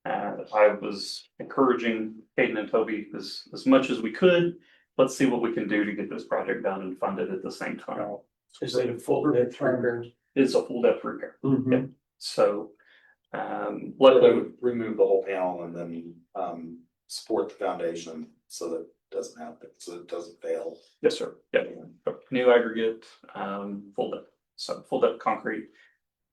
I was encouraging Hayden and Toby as much as we could. Let's see what we can do to get this project done and funded at the same time. Is it a full depth repair? It's a full depth repair. Mhm. Yep. So, So they luckily, would remove the whole panel and then support the foundation so that it doesn't happen, so it doesn't fail. yes, sir. Yeah. New aggregate, full depth, so full depth concrete.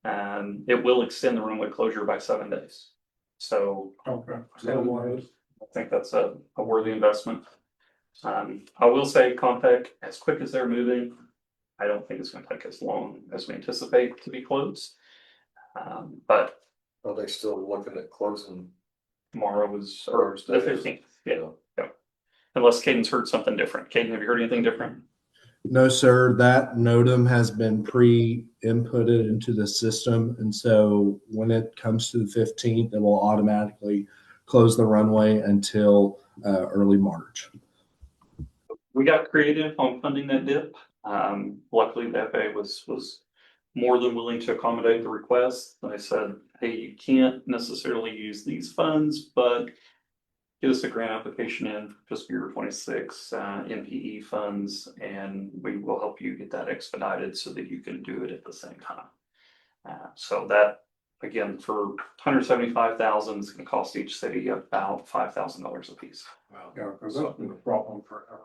It will extend the runway closure by 7 days. So Okay. I think that's a worthy investment. I will say contact, as quick as they're moving, I don't think it's gonna take as long as we anticipate to be closed. But Are they still looking at closing? tomorrow is, or the Thursday. 15th, yeah. Unless Caden's heard something different. Caden, have you heard anything different? No, sir, that NOTAM has been pre-inputted into the system. And so when it comes to the 15th, it will automatically close the runway until early March. We got creative on funding that dip. Luckily, the FAA was more than willing to accommodate the request. They said, hey, you can't necessarily use these funds, but get us a grant application in for fiscal year 26 NPE funds, and we will help you get that expedited so that you can do it at the same time. So that, again, for $175,000 is going to cost each city about $5,000 a piece. Yeah, because that's been a problem forever.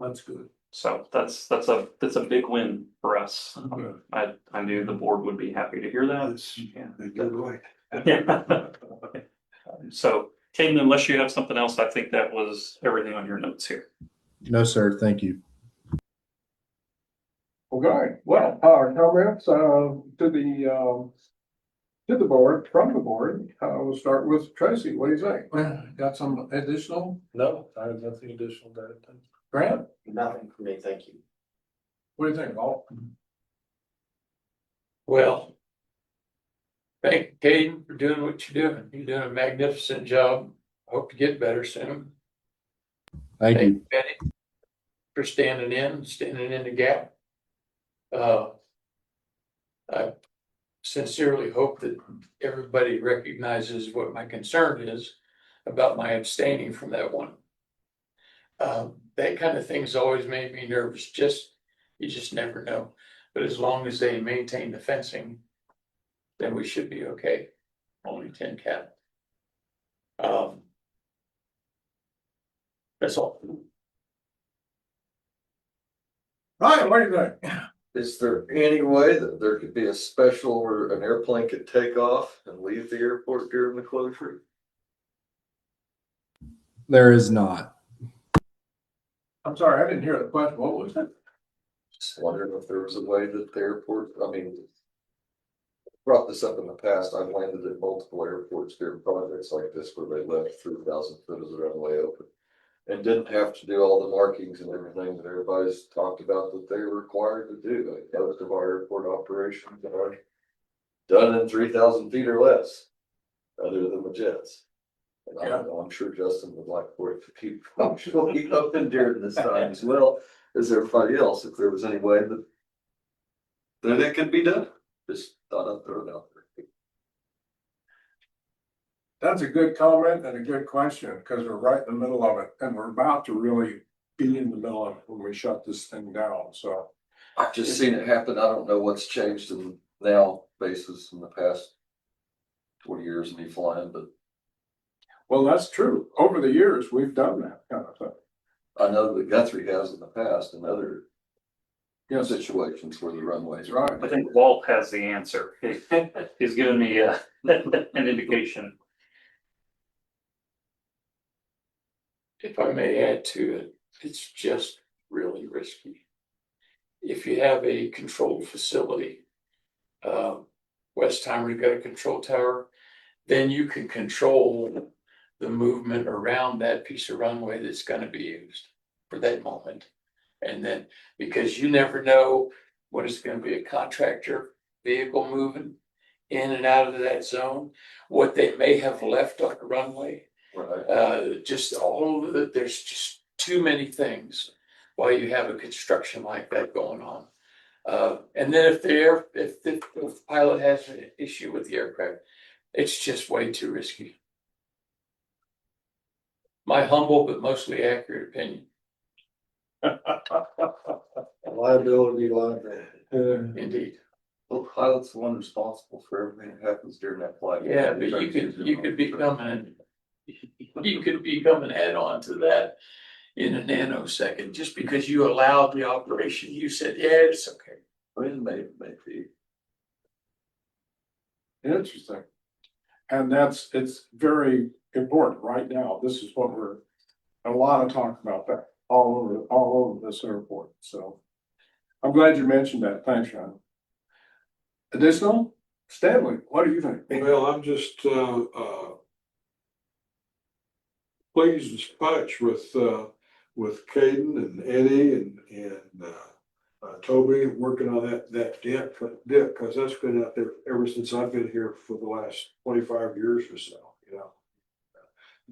That's good. So that's a big win for us. Good. I knew the board would be happy to hear that. That's Yeah. a good way. Yeah. So, Caden, unless you have something else, I think that was everything on your notes here. No, sir, thank you. Okay, well, comments to the board, from the board. We'll start with Tracy. What do you think? Well, got some additional? No, I have nothing additional to add. Grant, Nothing for me, thank you. what do you think, Paul? Well, thank Caden for doing what you're doing. You're doing a magnificent job. Hope to get better soon. Thank you. Betty for standing in the gap. I sincerely hope that everybody recognizes what my concern is about my abstaining from that one. That kind of thing's always made me nervous. You just never know. But as long as they maintain the fencing, then we should be okay. Only 10 cattle. That's all. Ryan, what do you think? Is there any way that there could be a special where an airplane could take off and leave the airport during the closure? There is not. I'm sorry, I didn't hear the question. What was it? Just wondering if there was a way that the airport, brought this up in the past. I've landed at multiple airports during projects like this where they left 3,000 foot of the runway open. And didn't have to do all the markings and everything that everybody's talked about that they're required to do. Like most of our airport operations are done in 3,000 feet or less, other than the jets. And I don't know, I'm sure Justin would like for it to keep functionally open during this time as well as everybody else, if there was any way that it could be done. Just thought I'd throw it out there. That's a good comment and a good question, because we're right in the middle of it, and we're about to really be in the middle of it when we shut this thing down. So I've just seen it happen. I don't know what's changed in now basis in the past 20 years of me flying, but Well, that's true. Over the years, we've done that kind of thing. I know that Guthrie has in the past in other Yes, situations where the runways right. I think Walt has the answer. He's given me an indication. If I may add to it, it's just really risky. If you have a controlled facility, Westheimer's got a control tower, then you can control the movement around that piece of runway that's gonna be used for that moment. And then, because you never know what is gonna be a contractor vehicle moving in and out of that zone, what they may have left on the runway. right. Just all of it, there's just too many things while you have a construction like that going on. And then if the pilot has an issue with the aircraft, it's just way too risky. My humble but mostly accurate opinion, Liability. indeed. Well, pilot's the one responsible for everything that happens during that flight. Yeah, but you could become an add-on to that in a nanosecond, just because you allowed the operation, you said, yeah, it's okay. Maybe. Interesting. And it's very important right now. This is what we're, a lot of talk about that all over this airport. So I'm glad you mentioned that. Thanks, Sean. Additional? Stanley, what do you think? Well, I'm just, pleased as punch with Caden and Eddie and Toby working on that dip, cause that's been out there ever since I've been here for the last 25 years or so, you know.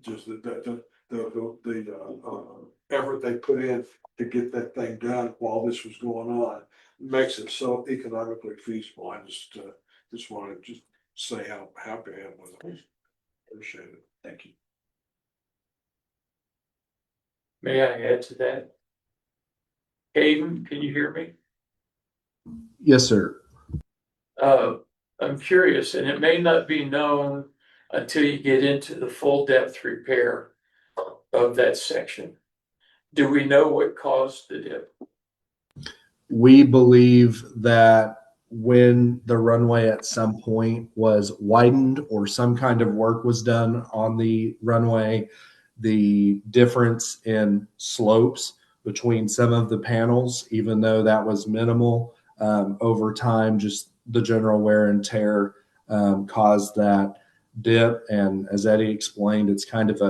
Just the effort they put in to get that thing done while this was going on makes it so economically feasible. I just wanted to say how happy I am with it. Appreciate it. Thank you. May I add to that? Hayden, can you hear me? Yes, sir. I'm curious, and it may not be known until you get into the full depth repair of that section. Do we know what caused the dip? We believe that when the runway at some point was widened or some kind of work was done on the runway, the difference in slopes between some of the panels, even though that was minimal, over time, just the general wear and tear caused that dip. And as Eddie explained, it's kind of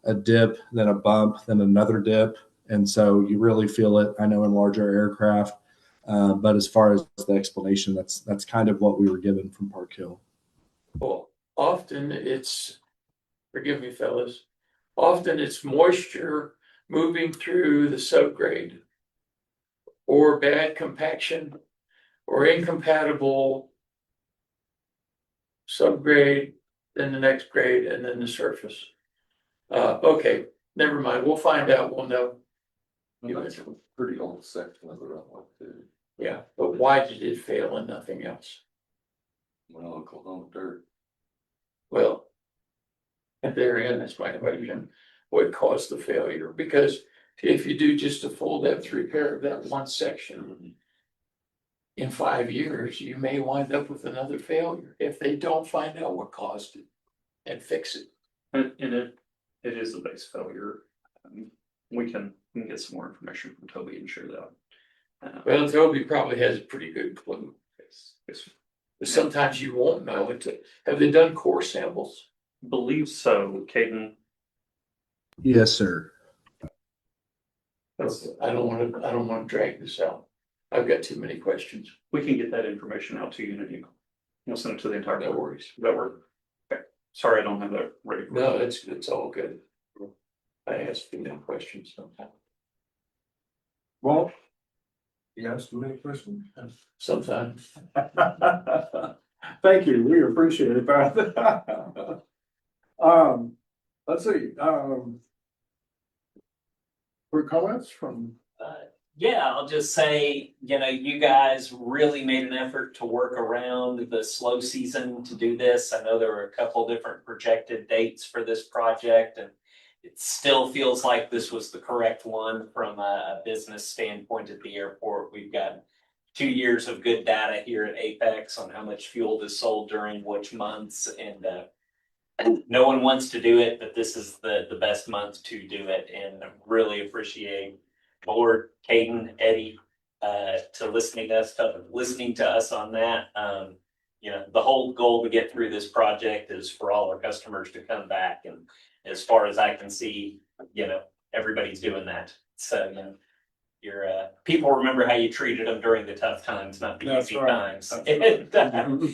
a dip, then a bump, then another dip. And so you really feel it, I know, in larger aircraft. But as far as the explanation, that's kind of what we were given from Park Hill. Well, often it's, forgive me, fellas, often it's moisture moving through the subgrade or bad compaction or incompatible subgrade, then the next grade, and then the surface. Okay, never mind. We'll find out. We'll know. That's a pretty old section of the runway too. Yeah, but why did it fail and nothing else? Well, Oklahoma dirt. Well, and therein, that's my question, what caused the failure? Because if you do just a full depth repair of that one section, in 5 years, you may wind up with another failure if they don't find out what caused it and fix it. And it is a base failure. We can get some more information from Toby and share that. Well, Toby probably has a pretty good clue. It's But sometimes you won't know until, have they done core samples? believe so, Caden. Yes, sir. I don't wanna drag this out. I've got too many questions. We can get that information out to you in an email. You'll send it to the entire No board. worries. Does that work? Okay. Sorry, I don't have that ready. for you. No, it's all good. I ask too many questions sometimes. Well, you asked too many questions. Sometimes. Thank you. We appreciate it, Beth. Let's see, for comments from Yeah, I'll just say, you guys really made an effort to work around the slow season to do this. I know there were a couple different projected dates for this project, and it still feels like this was the correct one from a business standpoint at the airport. We've got 2 years of good data here at Apex on how much fuel is sold during which months, and no one wants to do it, but this is the best month to do it, and I really appreciate board, Caden, Eddie, to listening to us on that. The whole goal to get through this project is for all our customers to come back, and as far as I can see, everybody's doing that. So, your people remember how you treated them during the tough times, not the That's easy right. times.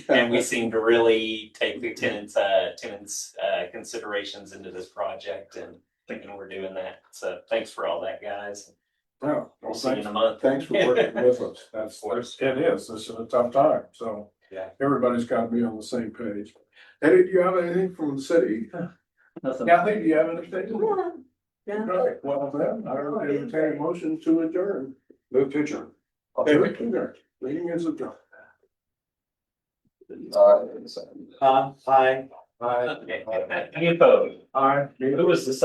And we seem to really take the tenants considerations into this project, and thinking we're doing that. So thanks for all that, guys. Yeah, We'll see you in a month. thanks for working with us. It is, this is a tough time, so. Yeah. Everybody's got to be on the same page. Eddie, do you have anything from the city? Nothing. Kathy, do you have anything? Right, well then, I will entertain a motion to adjourn. Move to adjourn. Meeting is adjourned. Hi. Aye. Okay. Any opposed? Aye. Who was the second?